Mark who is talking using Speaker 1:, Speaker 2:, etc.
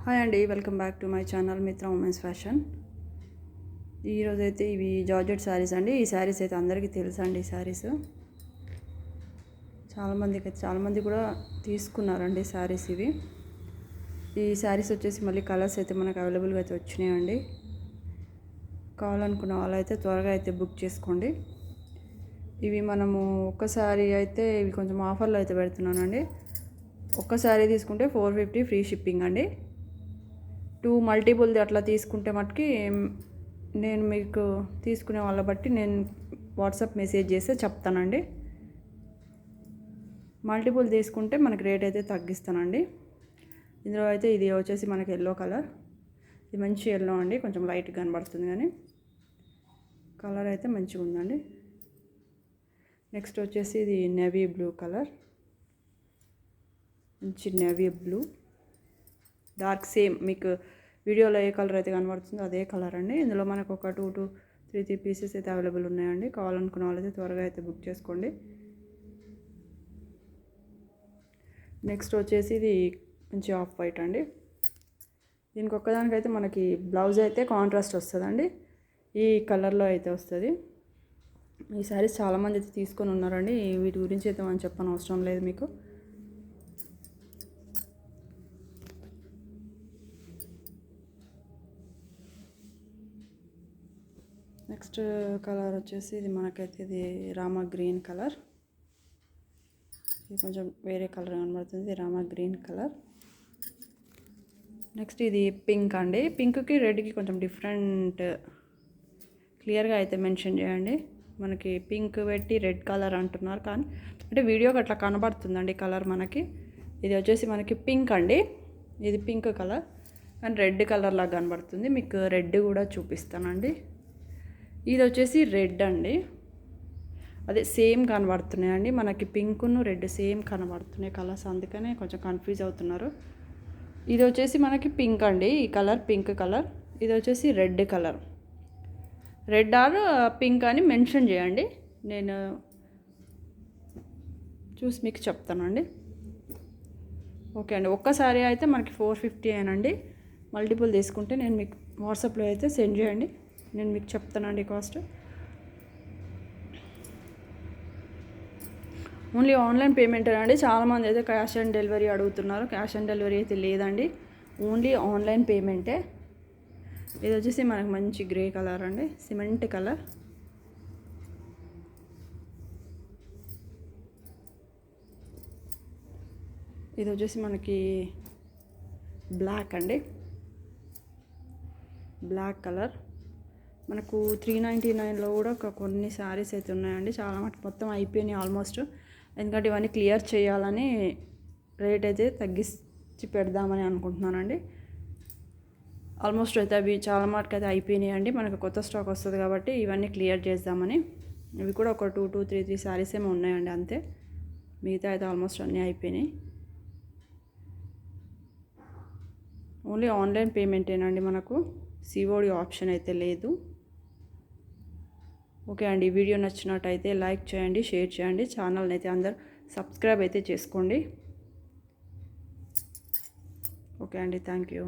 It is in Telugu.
Speaker 1: హాయ్ అండి, welcome back to my channel మిత్ర ఉమెన్స్ ఫ్యాషన్. ఈరోజైతే ఇవి జార్జెట్ శారీస్ అండి. ఈ శారీస్ అయితే అందరికీ తెలుసండి. ఈ శారీస్ చాలామంది కూడా తీసుకున్నారండి శారీస్ ఇవి. ఈ శారీస్ వచ్చేసి మళ్ళీ కలర్స్ అయితే మనకు అవైలబుల్గా అయితే వచ్చినాయండి. కావాలనుకున్న వాళ్ళైతే త్వరగా అయితే బుక్ చేసుకోండి. ఇవి మనము ఒక్కసారి అయితే ఇవి కొంచెం ఆఫర్లో అయితే పెడుతున్నానండి. ఒక్క శారీ తీసుకుంటే 450 ఫ్రీ షిప్పింగ్ అండి. 2 మల్టిపుల్ది అట్లా తీసుకుంటే మటుకి నేను మీకు తీసుకునే వాళ్ళ బట్టి నేను వాట్సాప్ మెసేజ్ చేస్తే చెప్తానండి. మల్టిపుల్ తీసుకుంటే మనకి రేట్ అయితే తగ్గిస్తానండి. ఇందులో అయితే ఇది వచ్చేసి మనకి ఎల్లో కలర్. ఇది మంచి ఎల్లో అండి, కొంచెం లైట్గా కనబడుతుంది కానీ కలర్ అయితే మంచిగా ఉందండి. నెక్స్ట్ వచ్చేసి ఇది నేవీ బ్లూ కలర్, మంచి నేవీ బ్లూ డార్క్ సేమ్ మీకు వీడియోలో ఏ కలర్ అయితే కనబడుతుందో అదే కలర్ అండి. ఇందులో మనకు ఒక 2 to 3 పీసెస్ అయితే అవైలబుల్ ఉన్నాయండి. కావాలనుకున్న వాళ్ళైతే త్వరగా అయితే బుక్ చేసుకోండి. నెక్స్ట్ వచ్చేసి ఇది మంచి ఆఫ్ వైట్ అండి. దీనికి ఒక్కదానికైతే మనకి బ్లౌజ్ అయితే కాంట్రాస్ట్ వస్తుందండి. ఈ కలర్లో అయితే వస్తుంది. ఈ శారీస్ చాలామంది అయితే తీసుకొని ఉన్నారండి. వీటి గురించి అయితే మనం చెప్పని అవసరం లేదు మీకు. నెక్స్ట్ కలర్ వచ్చేసి ఇది మనకైతే ఇది రామా గ్రీన్ కలర్. ఇది కొంచెం వేరే కలర్ కనబడుతుంది, రామా గ్రీన్ కలర్. నెక్స్ట్ ఇది పింక్ అండి. పింక్కి రెడ్కి కొంచెం డిఫరెంట్ క్లియర్గా అయితే మెన్షన్ చేయండి. మనకి పింక్ పెట్టి రెడ్ కలర్ అంటున్నారు కానీ అంటే వీడియోకి అట్లా కనబడుతుందండి కలర్ మనకి. ఇది వచ్చేసి మనకి పింక్ అండి. ఇది పింక్ కలర్ కానీ రెడ్ కలర్ లాగా కనబడుతుంది. మీకు రెడ్ కూడా చూపిస్తానండి. ఇది వచ్చేసి రెడ్ అండి. అదే సేమ్ కనబడుతున్నాయండి మనకి. పింక్ను రెడ్ సేమ్ కనబడుతున్నాయి కలర్స్, అందుకనే కొంచెం కన్ఫ్యూజ్ అవుతున్నారు. ఇది వచ్చేసి మనకి పింక్ అండి. ఈ కలర్ పింక్ కలర్. ఇది వచ్చేసి red colour. Red or pink అని మెన్షన్ చేయండి, నేను చూసి మీకు చెప్తానండి. ఓకే అండి. ఒక్కసారి అయితే మనకి 450 అనండి. మల్టిపుల్ తీసుకుంటే నేను మీకు వాట్సాప్లో అయితే సెండ్ చేయండి, నేను మీకు చెప్తానండి కాస్ట్. ఓన్లీ ఆన్లైన్ పేమెంట్ అండి. చాలామంది అయితే క్యాష్ ఆన్ డెలివరీ అడుగుతున్నారు. క్యాష్ ఆన్ డెలివరీ అయితే లేదండి, ఓన్లీ ఆన్లైన్ పేమెంటే. ఇది వచ్చేసి మనకు మంచి గ్రే కలర్ అండి, సిమెంట్ కలర్. ఇది వచ్చేసి మనకి బ్లాక్ అండి, బ్లాక్ కలర్. మనకు 399లో కూడా కొన్ని శారీస్ అయితే ఉన్నాయండి. చాలా మటుకు మొత్తం అయిపోయినాయి ఆల్మోస్ట్. ఎందుకంటే ఇవన్నీ క్లియర్ చేయాలని రేట్ అయితే తగ్గించి పెడదామని అనుకుంటున్నానండి. ఆల్మోస్ట్ అయితే అవి చాలా మటుకు అయితే అయిపోయినాయి అండి. మనకు కొత్త స్టాక్ వస్తుంది కాబట్టి ఇవన్నీ క్లియర్ చేద్దామని. ఇవి కూడా ఒక 2 to 3 శారీస్ ఏమో ఉన్నాయండి అంతే. మిగతా అయితే ఆల్మోస్ట్ అన్నీ అయిపోయినాయి. ఓన్లీ ఆన్లైన్ పేమెంటేనండి మనకు, సిఓడి ఆప్షన్ అయితే లేదు. ఓకే అండి. వీడియో నచ్చినట్టయితే లైక్ చేయండి, షేర్ చేయండి. ఛానల్ని అయితే అందరు సబ్స్క్రైబ్ అయితే చేసుకోండి. ఓకే అండి, థ్యాంక్ యూ.